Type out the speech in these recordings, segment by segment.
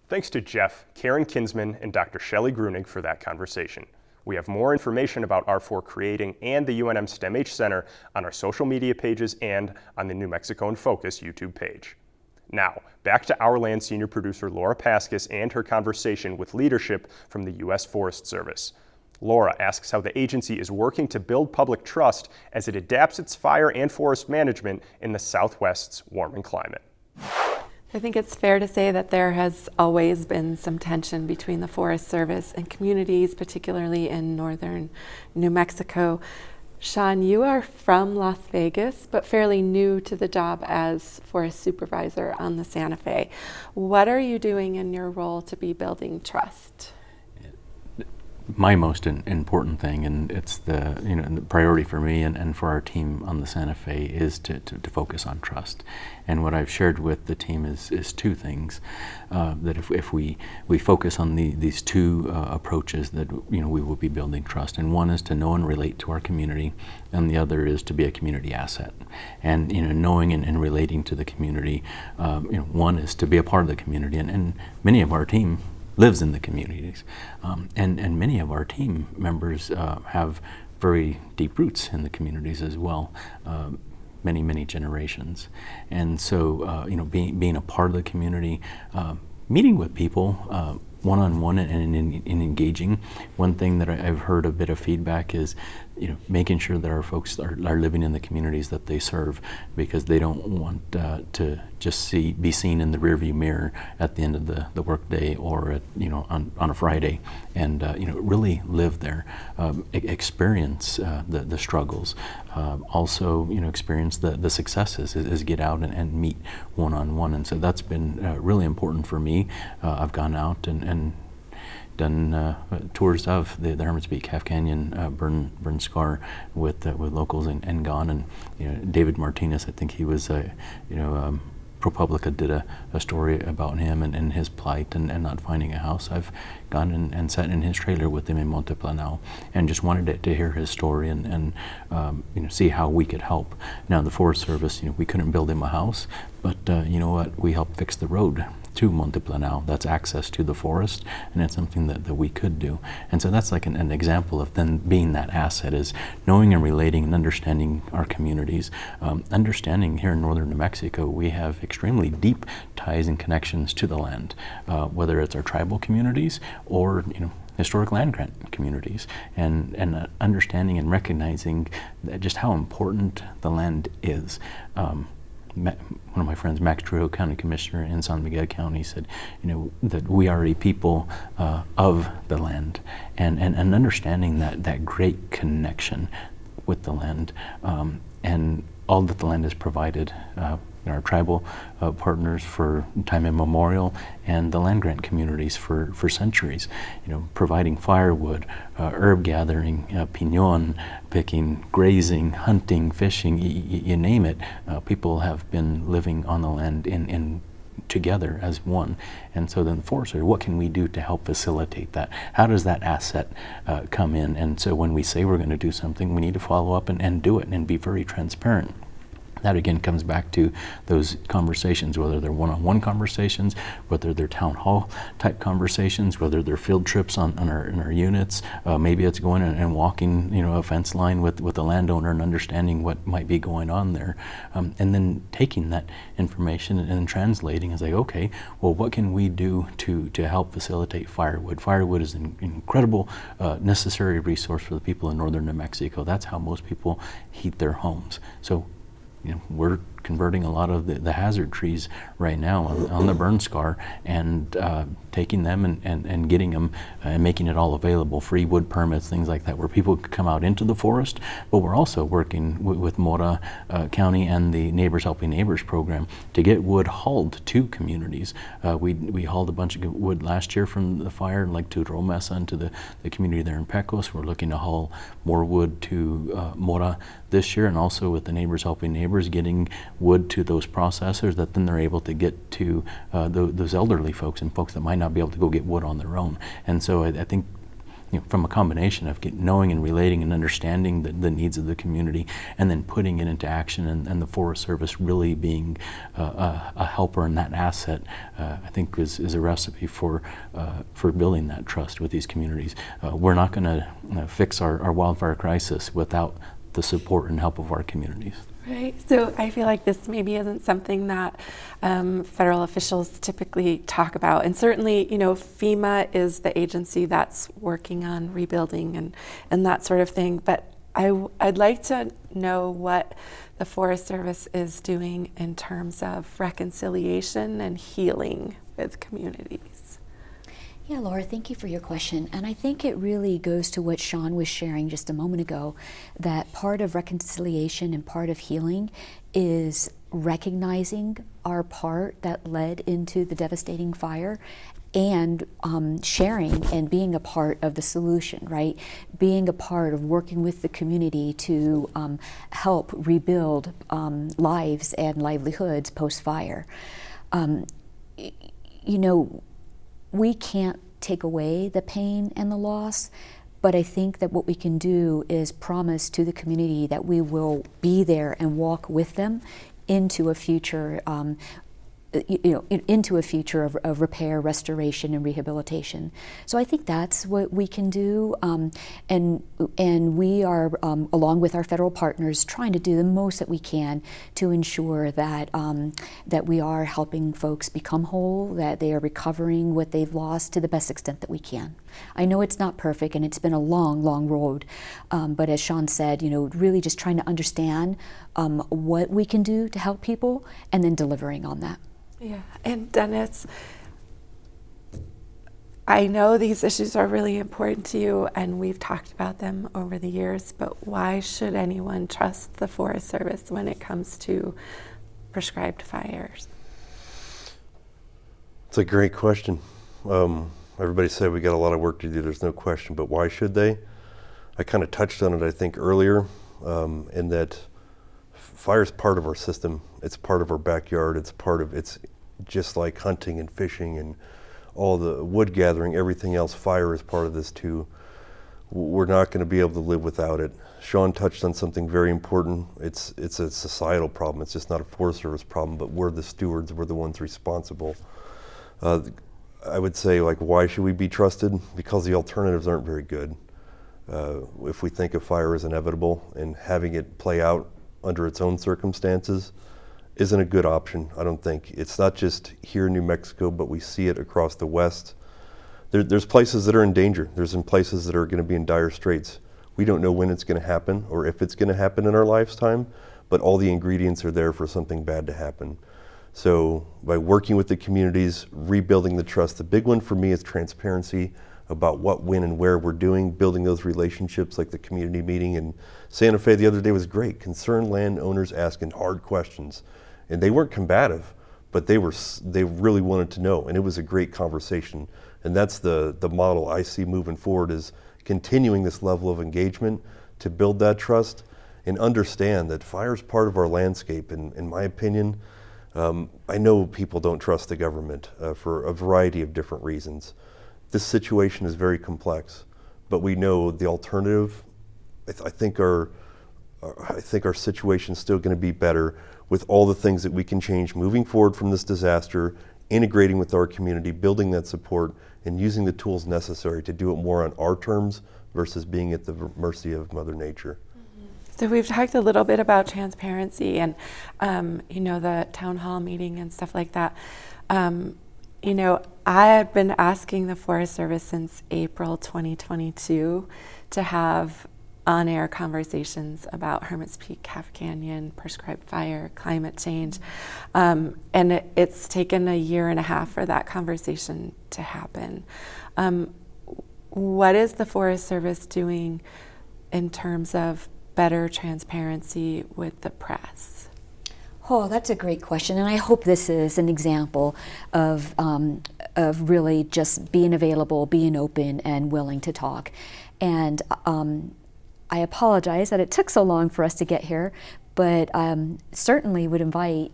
Thanks to Jeff, Karen Kinsman, and Dr. Shelley Grunig for that conversation. We have more information about R4 Creating and the UNM STEMH Center on our social media pages and on the New Mexico in Focus YouTube page. Now, back to Our Land senior producer Laura Paskus and her conversation with leadership from the U.S. Forest Service. Laura asks how the agency is working to build public trust as it adapts its fire and forest management in the Southwest's warming climate. I think it's fair to say that there has always been some tension between the Forest Service and communities, particularly in northern New Mexico. Sean, you are from Las Vegas, but fairly new to the job as forest supervisor on the Santa Fe. What are you doing in your role to be building trust? My most important thing, and it's the the priority for me and for our team on the Santa Fe, is to focus on trust. And what I've shared with the team is two things. That if we focus on these two approaches, that we will be building trust. And one is to know and relate to our community, and the other is to be a community asset. And knowing and relating to the community, one is to be a part of the community, and many of our team lives in the communities, and many of our team members have very deep roots in the communities as well, many generations. And so being a part of the community, meeting with people one-on-one and engaging. One thing that I've heard a bit of feedback is making sure that our folks are living in the communities that they serve, because they don't want to just be seen in the rearview mirror at the end of the workday or on a Friday, and really live there, experience the struggles, also experience the successes, is get out and meet one-on-one. And so that's been really important for me. I've gone out and done tours of the Hermit's Peak, Half Canyon, burn scar with locals and gone. And David Martinez, I think he was ProPublica did a story about him and his plight and not finding a house. I've gone and sat in his trailer with him in Monteplanao and just wanted to hear his story and see how we could help. Now the Forest Service, we couldn't build him a house, but you know what? We helped fix the road to Monteplanao. That's access to the forest, and it's something that we could do. And so that's like an example of then being that asset, is knowing and relating and understanding our communities. Understanding here in northern New Mexico, we have extremely deep ties and connections to the land, whether it's our tribal communities or historic land grant communities, and understanding and recognizing just how important the land is. One of my friends, Max Trujillo, County Commissioner in San Miguel County, said, that we are a people of the land, and understanding that great connection with the land, and all that the land has provided. Our tribal partners for time immemorial, and the land grant communities for centuries, providing firewood, herb gathering, piñon picking, grazing, hunting, fishing, you name it. People have been living on the land in together as one. And so then the Forest Service, what can we do to help facilitate that? How does that asset come in? And so when we say we're going to do something, we need to follow up and do it and be very transparent. That again comes back to those conversations, whether they're one-on-one conversations, whether they're town hall type conversations, whether they're field trips in our units. Maybe it's going and walking a fence line with a landowner and understanding what might be going on there, and then taking that information and translating. It's like, okay, well, what can we do to help facilitate firewood? Firewood is an incredible necessary resource for the people in northern New Mexico. That's how most people heat their homes. So we're converting a lot of the hazard trees right now on the burn scar, and taking them and getting them and making it all available, free wood permits, things like that, where people could come out into the forest. But we're also working with Mora County and the Neighbors Helping Neighbors program to get wood hauled to communities. We hauled a bunch of wood last year from the fire, like to Romesa and to the community there in Pecos. We're looking to haul more wood to Mora this year, and also with the Neighbors Helping Neighbors, getting wood to those processors that then they're able to get to those elderly folks and folks that might not be able to go get wood on their own. And so I think from a combination of knowing and relating and understanding the needs of the community, and then putting it into action, and the Forest Service really being a helper in that asset, I think is a recipe for building that trust with these communities. We're not going to fix our wildfire crisis without the support and help of our communities. Right. So I feel like this maybe isn't something that federal officials typically talk about. And certainly, FEMA is the agency that's working on rebuilding and that sort of thing. But I'd like to know what the Forest Service is doing in terms of reconciliation and healing with communities. Yeah, Laura, thank you for your question. And I think it really goes to what Sean was sharing just a moment ago, that part of reconciliation and part of healing is recognizing our part that led into the devastating fire, and sharing and being a part of the solution, right? Being a part of working with the community to help rebuild lives and livelihoods post-fire. We can't take away the pain and the loss, but I think that what we can do is promise to the community that we will be there and walk with them into a future into a future of repair, restoration, and rehabilitation. So I think that's what we can do, and we are, along with our federal partners, trying to do the most that we can to ensure that that we are helping folks become whole, that they are recovering what they've lost to the best extent that we can. I know it's not perfect, and it's been a long, long road, but as Sean said, really just trying to understand what we can do to help people, and then delivering on that. Yeah, and Dennis, I know these issues are really important to you, and we've talked about them over the years, but why should anyone trust the Forest Service when it comes to prescribed fires? It's a great question. Everybody said we got a lot of work to do, there's no question, but why should they? I kind of touched on it, I think, earlier, in that fire is part of our system. It's part of our backyard. It's just like hunting and fishing and all the wood gathering, everything else. Fire is part of this too. We're not going to be able to live without it. Sean touched on something very important. It's a societal problem. It's just not a Forest Service problem, but we're the stewards. We're the ones responsible. I would say, why should we be trusted? Because the alternatives aren't very good. If we think a fire is inevitable, and having it play out under its own circumstances isn't a good option, I don't think. It's not just here in New Mexico, but we see it across the West. There's places that are in danger. There's some places that are going to be in dire straits. We don't know when it's going to happen or if it's going to happen in our lifetime, but all the ingredients are there for something bad to happen. So by working with the communities, rebuilding the trust, the big one for me is transparency about what, when, and where we're doing, building those relationships, like the community meeting in Santa Fe the other day was great. Concerned landowners asking hard questions. And they weren't combative, but they really wanted to know, and it was a great conversation. And that's the model I see moving forward, is continuing this level of engagement to build that trust and understand that fire is part of our landscape. And in my opinion, I know people don't trust the government for a variety of different reasons. This situation is very complex, but we know the alternative. I think our situation is still going to be better with all the things that we can change moving forward from this disaster, integrating with our community, building that support, and using the tools necessary to do it more on our terms versus being at the mercy of Mother Nature. So we've talked a little bit about transparency and, the town hall meeting and stuff like that. I had been asking the Forest Service since April 2022 to have on-air conversations about Hermit's Peak, Calf Canyon, prescribed fire, climate change. And it's taken a year and a half for that conversation to happen. What is the Forest Service doing in terms of better transparency with the press? Oh, that's a great question, and I hope this is an example of really just being available, being open, and willing to talk. And I apologize that it took so long for us to get here, but certainly would invite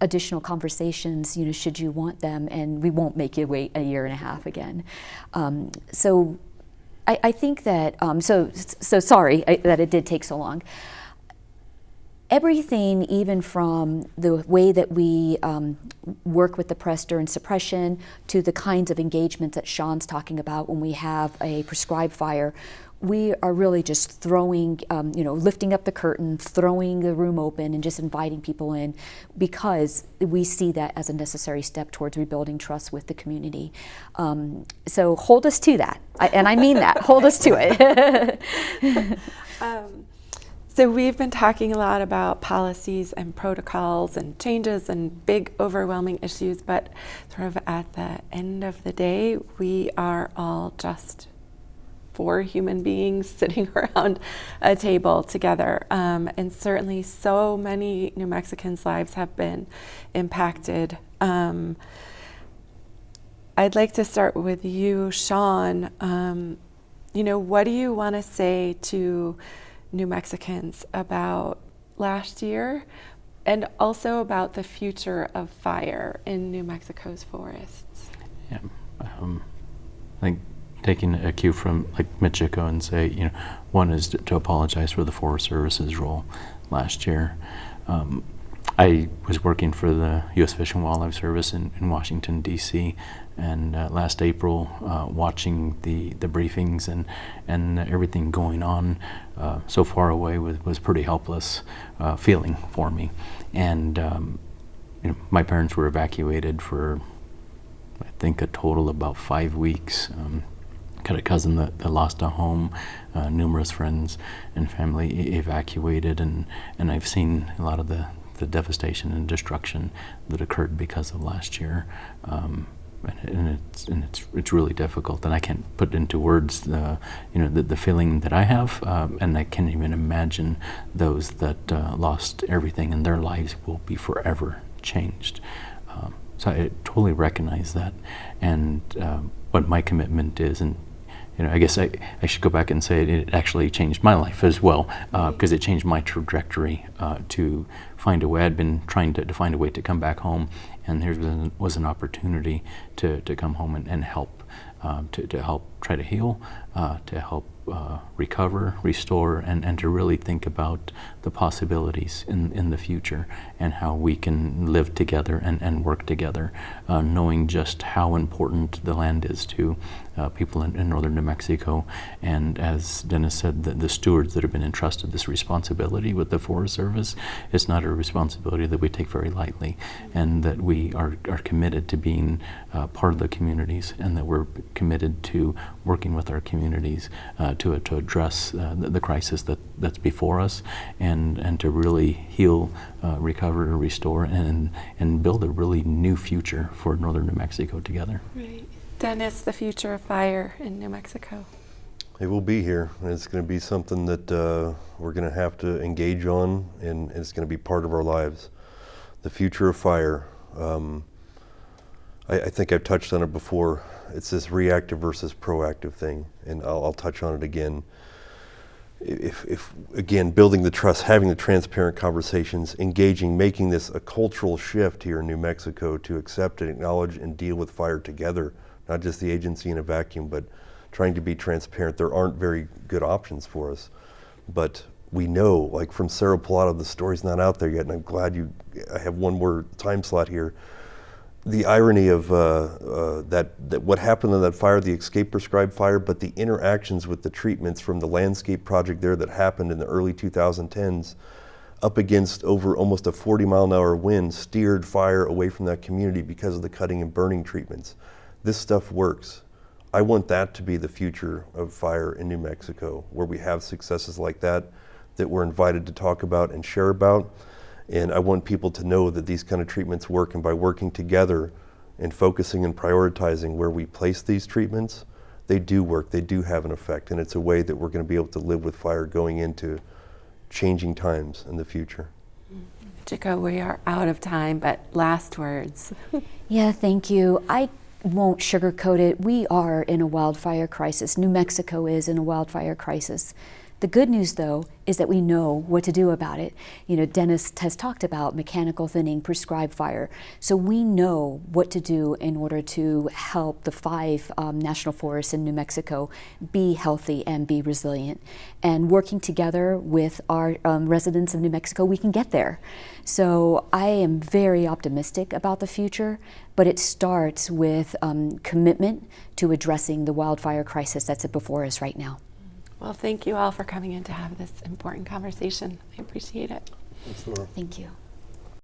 additional conversations, should you want them, and we won't make you wait a year and a half again. So I think that, so sorry that it did take so long. Everything, even from the way that we work with the press during suppression to the kinds of engagements that Sean's talking about when we have a prescribed fire, we are really just throwing, lifting up the curtain, throwing the room open, and just inviting people in, because we see that as a necessary step towards rebuilding trust with the community. So hold us to that, and I mean that. Hold us to it. So we've been talking a lot about policies and protocols and changes and big overwhelming issues, but sort of at the end of the day, we are all just 4 human beings sitting around a table together. And certainly so many New Mexicans' lives have been impacted. I'd like to start with you, Sean. What do you want to say to New Mexicans about last year and also about the future of fire in New Mexico's forests? Yeah, I think taking a cue from like Michiko and say, one is to apologize for the Forest Service's role last year. I was working for the U.S. Fish and Wildlife Service in Washington, D.C., and last April, watching the briefings and everything going on so far away was pretty helpless feeling for me. And my parents were evacuated for, I think, a total of about 5 weeks. Got a cousin that lost a home, numerous friends and family evacuated, and I've seen a lot of the devastation and destruction that occurred because of last year. And it's really difficult, and I can't put into words the feeling that I have, and I can't even imagine those that lost everything, and their lives will be forever changed. So I totally recognize that, and what my commitment is, and I guess I should go back and say it actually changed my life as well, because it changed my trajectory to find a way. I'd been trying to find a way to come back home, and there was an opportunity to come home and help, to help try to heal, to help recover, restore, and to really think about the possibilities in the future and how we can live together and work together, knowing just how important the land is to people in northern New Mexico. And as Dennis said, the stewards that have been entrusted this responsibility with the Forest Service, it's not a responsibility that we take very lightly, and that we are committed to being part of the communities, and that we're committed to working with our communities to address the crisis that's before us, and to really heal, recover, restore, and build a really new future for northern New Mexico together. Right. Dennis, the future of fire in New Mexico. It will be here, and it's going to be something that we're going to have to engage on, and it's going to be part of our lives. The future of fire. I think I've touched on it before. It's this reactive versus proactive thing, and I'll touch on it again. If again, building the trust, having the transparent conversations, engaging, making this a cultural shift here in New Mexico to accept and acknowledge and deal with fire together, not just the agency in a vacuum, but trying to be transparent. There aren't very good options for us, but we know, like from Cerro Pilado, the story's not out there yet, and I'm glad I have one more time slot here. The irony of that what happened in that fire, the escape prescribed fire, but the interactions with the treatments from the landscape project there that happened in the early 2010s, up against over almost a 40-mile-an-hour wind, steered fire away from that community because of the cutting and burning treatments. This stuff works. I want that to be the future of fire in New Mexico, where we have successes like that we're invited to talk about and share about. And I want people to know that these kind of treatments work, and by working together and focusing and prioritizing where we place these treatments, they do work, they do have an effect, and it's a way that we're going to be able to live with fire going into changing times in the future. Chico, we are out of time, but last words. Yeah, thank you. I won't sugarcoat it. We are in a wildfire crisis. New Mexico is in a wildfire crisis. The good news, though, is that we know what to do about it. You know, Dennis has talked about mechanical thinning, prescribed fire. So we know what to do in order to help the 5 national forests in New Mexico be healthy and be resilient. And working together with our residents of New Mexico, we can get there. So I am very optimistic about the future, but it starts with commitment to addressing the wildfire crisis that's before us right now. Well, thank you all for coming in to have this important conversation. I appreciate it. Thanks, Laura. Thank you.